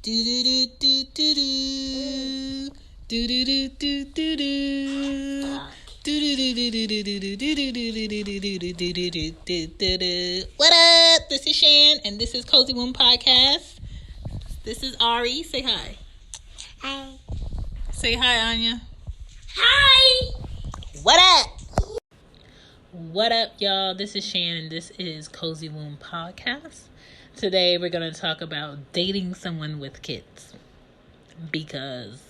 Do do do do do do. Do do do do do do. What up? This is Shan, and this is Cozy Womb Podcast. This is Ari. Say hi. Hi. Say hi, Anya. Hi. What up? What up, y'all? This is Shan, and this is Cozy Womb Podcast. Today, we're going to talk about dating someone with kids. Because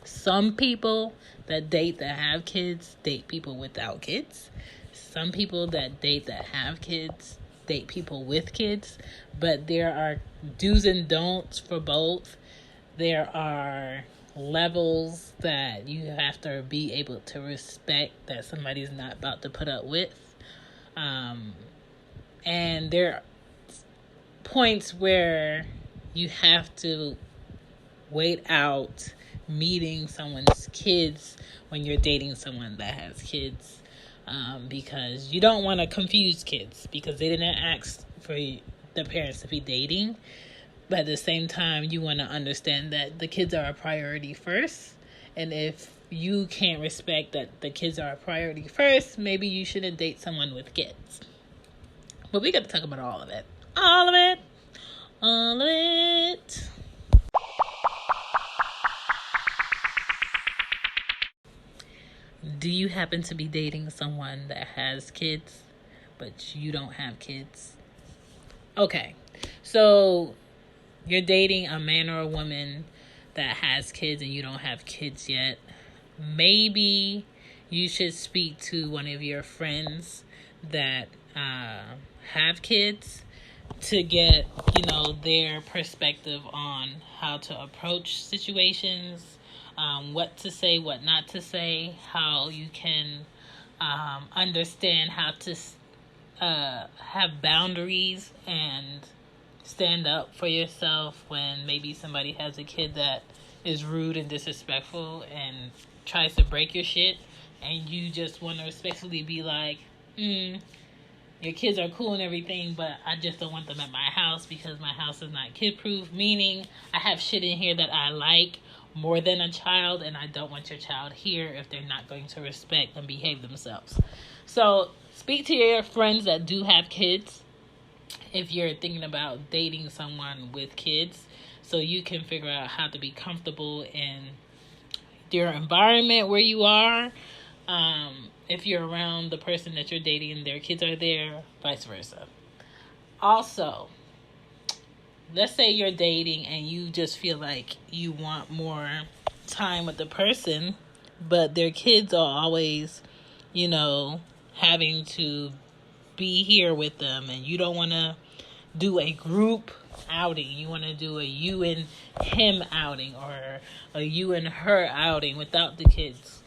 some people that date that have kids date people without kids. Some people that date that have kids date people with kids. But there are do's and don'ts for both. There are levels that you have to be able to respect that somebody's not about to put up with. And there are points where you have to wait out meeting someone's kids when you're dating someone that has kids, because you don't want to confuse kids because they didn't ask for the parents to be dating. But at the same time, you want to understand that the kids are a priority first. And if you can't respect that the kids are a priority first, maybe you shouldn't date someone with kids. But we got to talk about all of it. All of it. All of it. Do you happen to be dating someone that has kids, but you don't have kids? Okay. So you're dating a man or a woman that has kids and you don't have kids yet. Maybe you should speak to one of your friends that have kids to get, their perspective on how to approach situations, what to say, what not to say, how you can understand how to have boundaries and stand up for yourself when maybe somebody has a kid that is rude and disrespectful and tries to break your shit, and you just want to respectfully be like, your kids are cool and everything, but I just don't want them at my house because my house is not kid-proof, meaning I have shit in here that I like more than a child, and I don't want your child here if they're not going to respect and behave themselves. So speak to your friends that do have kids if you're thinking about dating someone with kids, so you can figure out how to be comfortable in your environment where you are. If you're around the person that you're dating and their kids are there, vice versa. Also, let's say you're dating and you just feel like you want more time with the person, but their kids are always, having to be here with them, and you don't want to do a group outing. You want to do a you and him outing or a you and her outing without the kids.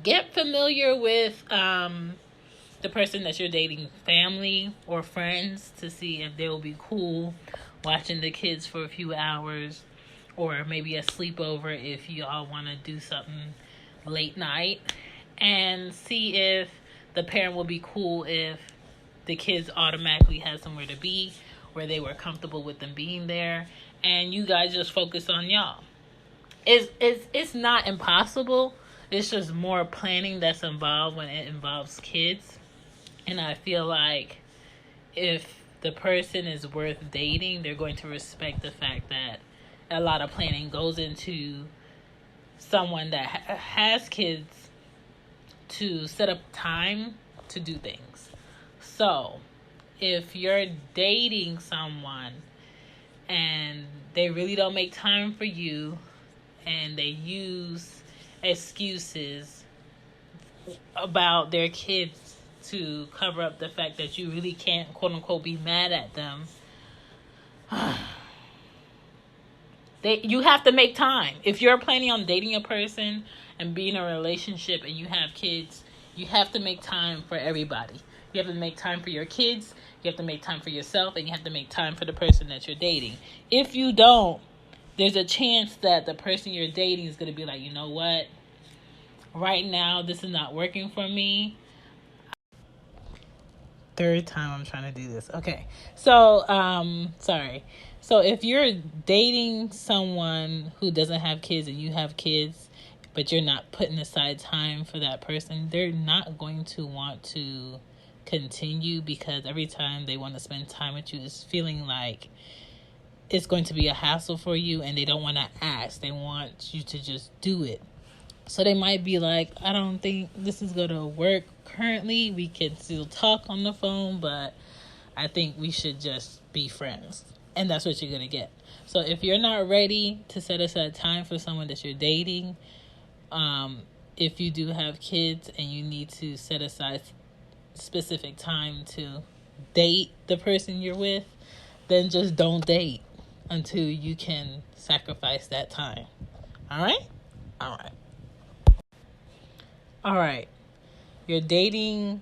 Get familiar with the person that you're dating, family or friends, to see if they'll be cool watching the kids for a few hours, or maybe a sleepover if you all want to do something late night, and see if the parent will be cool if the kids automatically have somewhere to be where they were comfortable with them being there, and you guys just focus on y'all. It's not impossible. It's just more planning that's involved when it involves kids. And I feel like if the person is worth dating, they're going to respect the fact that a lot of planning goes into someone that has kids to set up time to do things. So if you're dating someone and they really don't make time for you and they use excuses about their kids to cover up the fact that you really can't, quote unquote, be mad at them, you have to make time. If you're planning on dating a person and being in a relationship and you have kids, you have to make time for everybody. You have to make time for your kids, you have to make time for yourself, and you have to make time for the person that you're dating. If you don't, there's a chance that the person you're dating is going to be like, you know what? Right now, this is not working for me. Third time I'm trying to do this. Okay. So, sorry. So if you're dating someone who doesn't have kids and you have kids, but you're not putting aside time for that person, they're not going to want to continue, because every time they want to spend time with you, it's feeling like it's going to be a hassle for you, and they don't want to ask. They want you to just do it. So they might be like, I don't think this is going to work currently. We can still talk on the phone, but I think we should just be friends. And that's what you're going to get. So if you're not ready to set aside time for someone that you're dating, if you do have kids and you need to set aside specific time to date the person you're with, then just don't date until you can sacrifice that time. All right? All right. All right. You're dating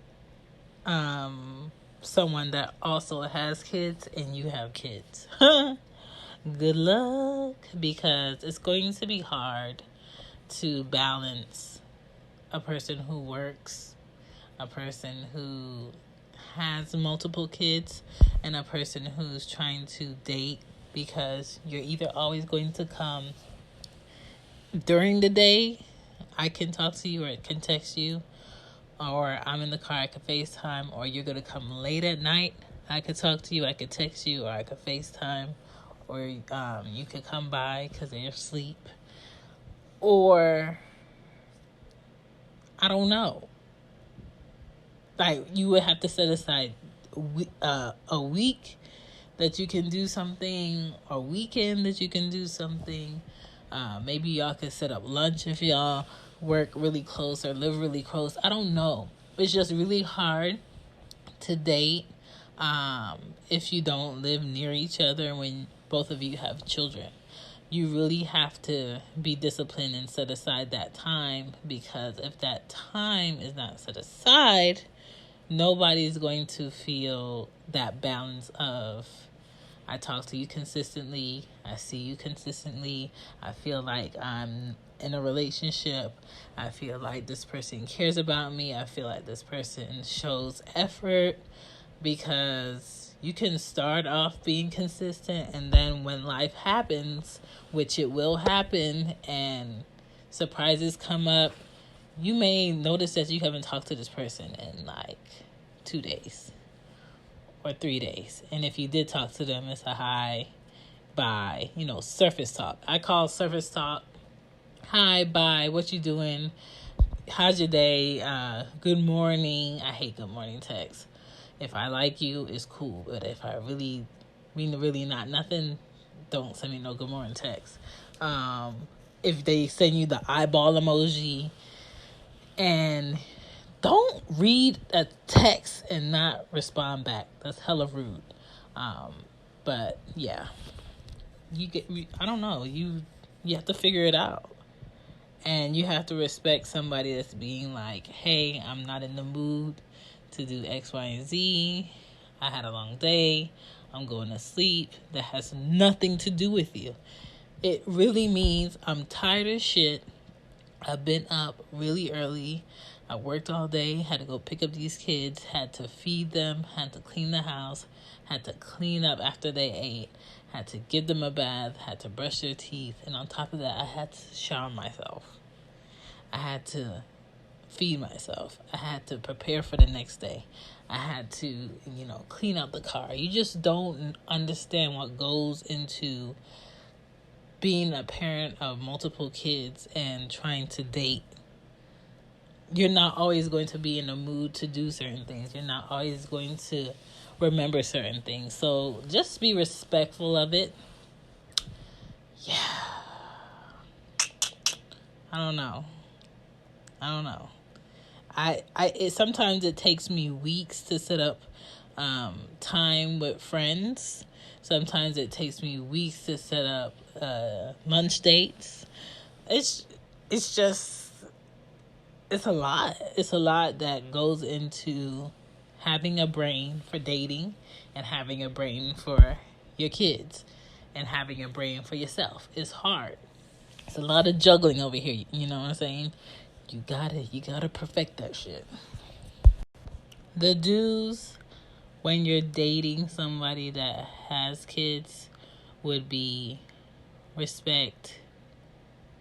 someone that also has kids and you have kids. Good luck, because it's going to be hard to balance a person who works, a person who has multiple kids, and a person who's trying to date, because you're either always going to come during the day. I can talk to you, or I can text you, or I'm in the car, I can FaceTime, or you're going to come late at night. I could talk to you, I could text you, or I could FaceTime, or you could come by because you're asleep. Or, I don't know. Like, you would have to set aside a week that you can do something, or weekend that you can do something. Maybe y'all could set up lunch if y'all work really close or live really close. I don't know. It's just really hard to date if you don't live near each other when both of you have children. You really have to be disciplined and set aside that time, because if that time is not set aside, nobody's going to feel that balance of, I talk to you consistently, I see you consistently, I feel like I'm in a relationship, I feel like this person cares about me, I feel like this person shows effort. Because you can start off being consistent, and then when life happens, which it will happen, and surprises come up, you may notice that you haven't talked to this person in like 2 days or 3 days. And if you did talk to them, it's a hi, bye, surface talk. I call surface talk hi, bye, what you doing, how's your day, good morning. I hate good morning texts. If I like you, it's cool. But if I really not nothing, don't send me no good morning text. If they send you the eyeball emoji, and don't read a text and not respond back. That's hella rude. But yeah, I don't know. You have to figure it out. And you have to respect somebody that's being like, hey, I'm not in the mood to do X, Y, and Z. I had a long day. I'm going to sleep. That has nothing to do with you. It really means I'm tired as shit. I've been up really early. I worked all day, had to go pick up these kids, had to feed them, had to clean the house, had to clean up after they ate, had to give them a bath, had to brush their teeth, and on top of that, I had to shower myself. I had to feed myself. I had to prepare for the next day. I had to, clean out the car. You just don't understand what goes into being a parent of multiple kids and trying to date. You're not always going to be in the mood to do certain things. You're not always going to remember certain things. So just be respectful of it. Yeah. I don't know. Sometimes it takes me weeks to set up time with friends. Sometimes it takes me weeks to set up lunch dates. It's a lot. It's a lot that goes into having a brain for dating, and having a brain for your kids, and having a brain for yourself. It's hard. It's a lot of juggling over here. You know what I'm saying? You gotta perfect that shit. The do's when you're dating somebody that has kids would be respect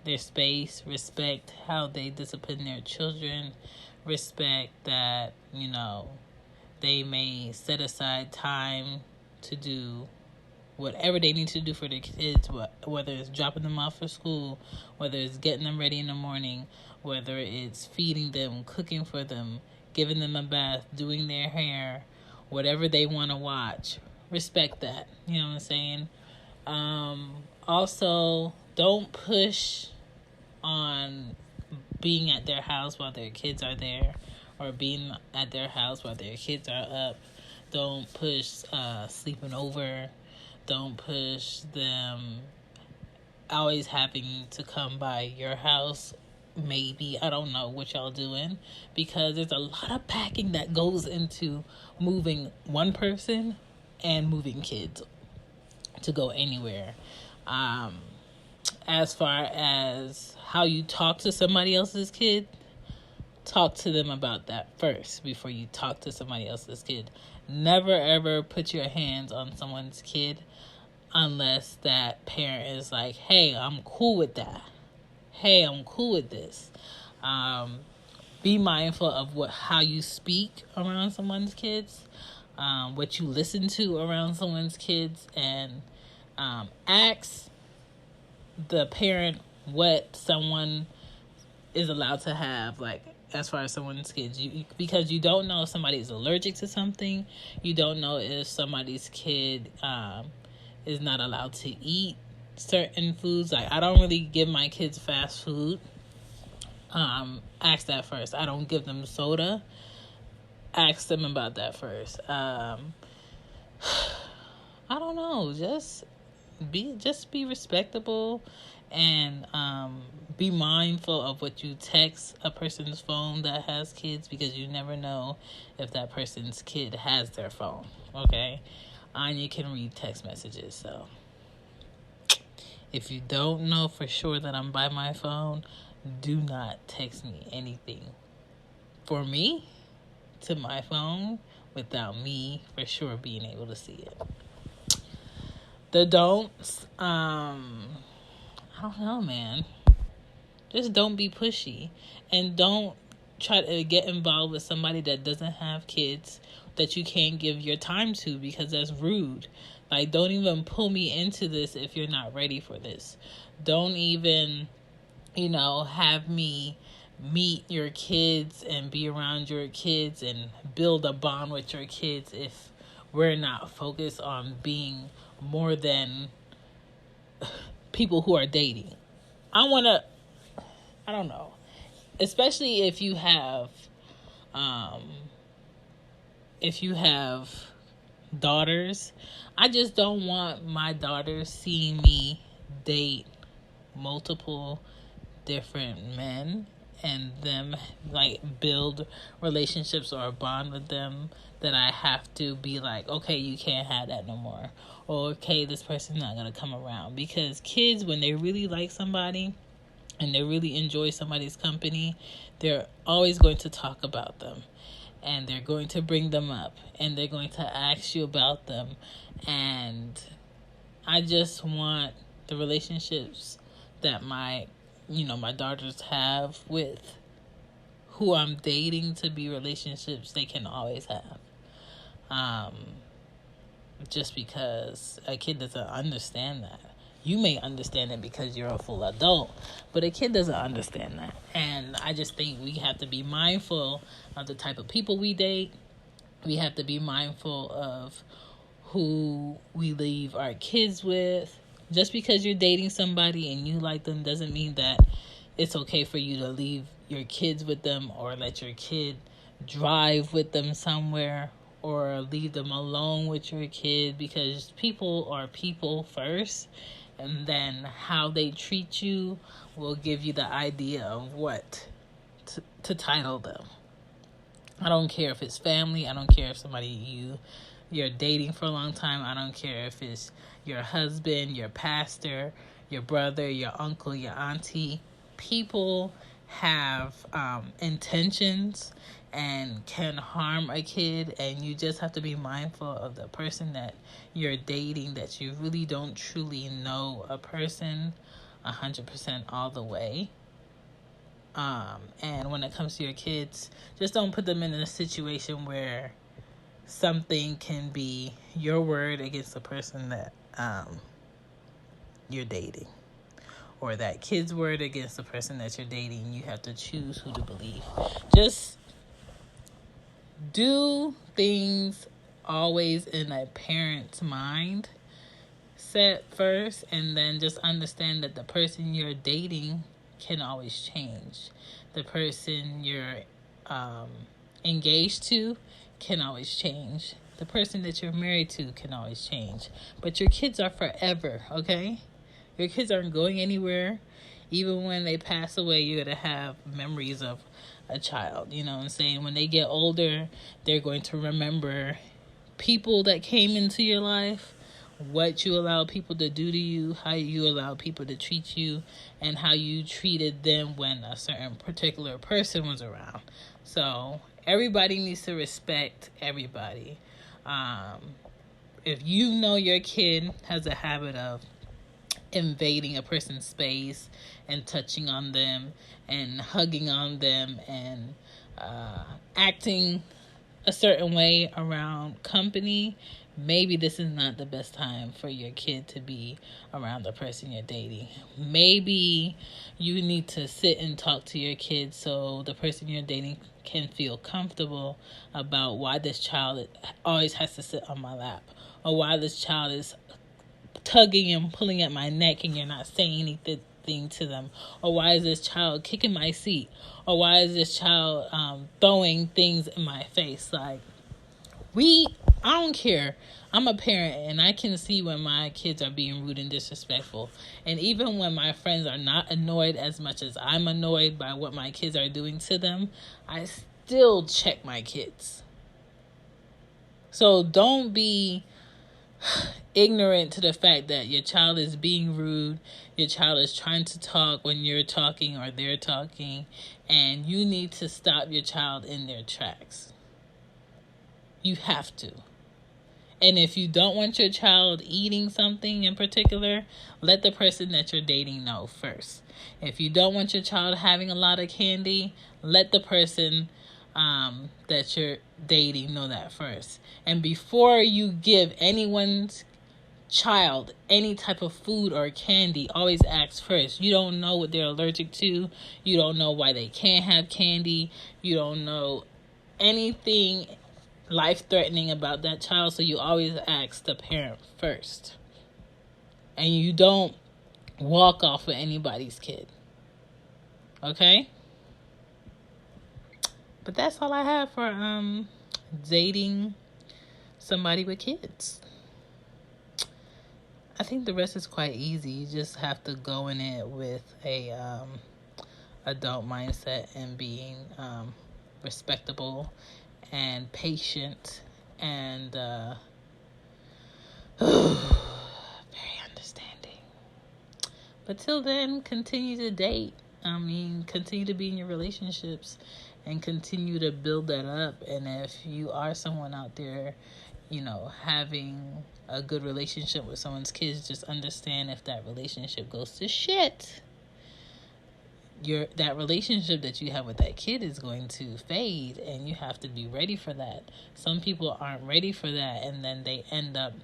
their space, respect how they discipline their children, respect that, they may set aside time to do whatever they need to do for their kids, whether it's dropping them off for school, whether it's getting them ready in the morning, whether it's feeding them, cooking for them, giving them a bath, doing their hair, whatever they want to watch. Respect that. You know what I'm saying? Also, don't push on being at their house while their kids are there, or being at their house while their kids are up. Don't push sleeping over. Don't push them always having to come by your house. Maybe, I don't know what y'all doing, because there's a lot of packing that goes into moving one person and moving kids to go anywhere. As far as how you talk to somebody else's kid, talk to them about that first before you talk to somebody else's kid. Never ever put your hands on someone's kid unless that parent is like, hey, I'm cool with that. Hey, I'm cool with this. Be mindful of how you speak around someone's kids, what you listen to around someone's kids, and ask the parent what someone is allowed to have, like, as far as someone's kids, because you don't know if somebody's allergic to something. You don't know if somebody's kid is not allowed to eat certain foods. Like, I don't really give my kids fast food. Ask that first. I don't give them soda. Ask them about that first. I don't know. Just be respectable, and be mindful of what you text a person's phone that has kids, because you never know if that person's kid has their phone. Okay? Anya can read text messages, so if you don't know for sure that I'm by my phone, do not text me anything for me to my phone without me for sure being able to see it. The don'ts, I don't know, man. Just don't be pushy, and don't try to get involved with somebody that doesn't have kids that you can't give your time to, because that's rude. Like, don't even pull me into this if you're not ready for this. Don't even, have me meet your kids and be around your kids and build a bond with your kids if we're not focused on being more than people who are dating. I don't know. Especially if you have daughters. I just don't want my daughters seeing me date multiple different men and them build relationships or a bond with them that I have to be like, okay, you can't have that no more. Or, okay, this person's not going to come around. Because kids, when they really like somebody and they really enjoy somebody's company, they're always going to talk about them. And they're going to bring them up. And they're going to ask you about them. And I just want the relationships that my daughters have with who I'm dating to be relationships they can always have. Just because a kid doesn't understand that. You may understand it because you're a full adult, but a kid doesn't understand that. And I just think we have to be mindful of the type of people we date. We have to be mindful of who we leave our kids with. Just because you're dating somebody and you like them doesn't mean that it's okay for you to leave your kids with them, or let your kid drive with them somewhere, or leave them alone with your kid, because people are people first, and then how they treat you will give you the idea of what to title them. I don't care if it's family. I don't care if somebody you're dating for a long time. I don't care if it's your husband, your pastor, your brother, your uncle, your auntie. People have intentions, and can harm a kid, and you just have to be mindful of the person that you're dating, that you really don't truly know a person 100% all the way. And when it comes to your kids, just don't put them in a situation where something can be your word against the person that you're dating, or that kid's word against the person that you're dating. You have to choose who to believe. Just do things always in a parent's mind set first, and then just understand that the person you're dating can always change. The person you're engaged to can always change. The person that you're married to can always change. But your kids are forever, okay? Your kids aren't going anywhere. Even when they pass away, you're going to have memories of a child. You know what I'm saying? When they get older, they're going to remember people that came into your life, what you allowed people to do to you, how you allowed people to treat you, and how you treated them when a certain particular person was around. So everybody needs to respect everybody. If you know your kid has a habit of invading a person's space and touching on them and hugging on them and acting a certain way around company, maybe this is not the best time for your kid to be around the person you're dating. Maybe you need to sit and talk to your kid so the person you're dating can feel comfortable about why this child always has to sit on my lap, or why this child is tugging and pulling at my neck and you're not saying anything to them, or why is this child kicking my seat, or why is this child throwing things in my face. Like, I don't care. I'm a parent and I can see when my kids are being rude and disrespectful. And even when my friends are not annoyed as much as I'm annoyed by what my kids are doing to them, I still check my kids. So don't be ignorant to the fact that your child is being rude, your child is trying to talk when you're talking or they're talking, and you need to stop your child in their tracks. You have to. And if you don't want your child eating something in particular, let the person that you're dating know first. If you don't want your child having a lot of candy, let the person that you're dating know that first. And before you give anyone's child any type of food or candy, always ask first. You don't know what they're allergic to. You don't know why they can't have candy. You don't know anything life-threatening about that child, so you always ask the parent first. And you don't walk off with anybody's kid. Okay? But that's all I have for dating somebody with kids. I think the rest is quite easy. You just have to go in it with a adult mindset and being respectable and patient and very understanding. But till then, continue to date. Continue to be in your relationships and continue to build that up. And if you are someone out there, having a good relationship with someone's kids, just understand if that relationship goes to shit, that relationship that you have with that kid is going to fade, and you have to be ready for that. Some people aren't ready for that, and then they end up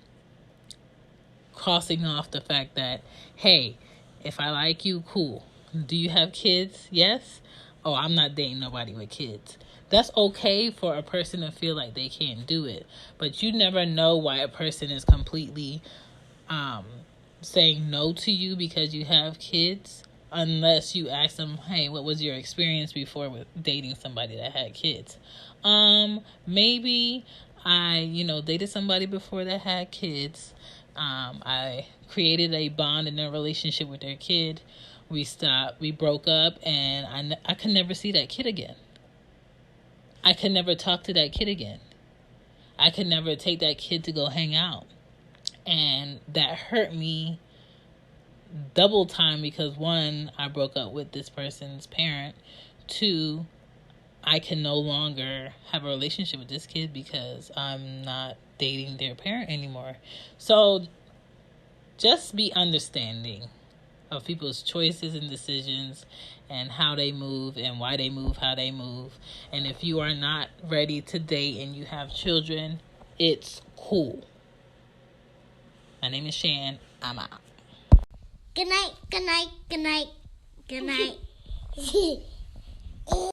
crossing off the fact that, hey, if I like you, cool. Do you have kids? Yes. Oh, I'm not dating nobody with kids. That's okay for a person to feel like they can't do it, but you never know why a person is completely saying no to you because you have kids, unless you ask them, hey, what was your experience before with dating somebody that had kids? Maybe I, dated somebody before that had kids. I created a bond in a relationship with their kid. We broke up, and I could never see that kid again. I could never talk to that kid again. I could never take that kid to go hang out. And that hurt me double time because, one, I broke up with this person's parent. Two, I can no longer have a relationship with this kid because I'm not dating their parent anymore. So just be understanding of people's choices and decisions and how they move and why they move, how they move. And if you are not ready to date and you have children, it's cool. My name is Shan. I'm out. Good night, good night, good night, good night.